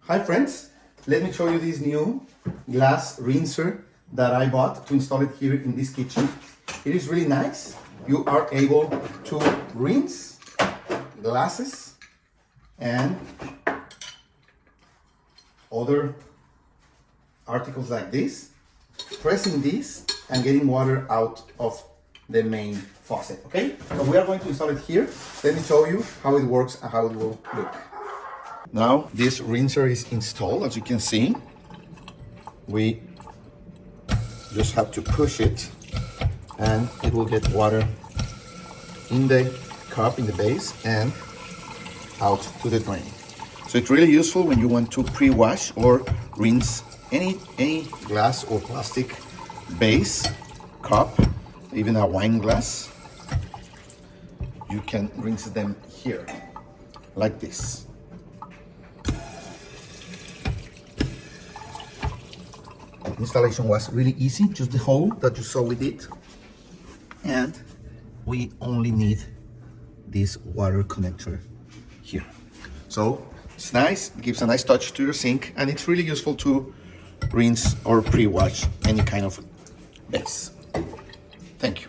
Hi friends, let me show you this new glass rinser that I bought to install it here in this kitchen. It is really nice. You are able to rinse glasses and other articles like this, pressing this and getting water out of the main faucet, okay? So we are going to install it here. Let me show you how it works and how it will look. Now this rinser is installed. As you can see, we just have to push it and it will get water in the cup, in the base, and out to the drain. So it's really useful when you want to pre-wash or rinse any glass or plastic base, cup, even a wine glass. You can rinse them here like this. Installation was really easy, just the hole that you saw we did, and we only need this water connector here. So it's nice, it gives a nice touch to your sink, and it's really useful to rinse or pre-wash any kind of base. Thank you.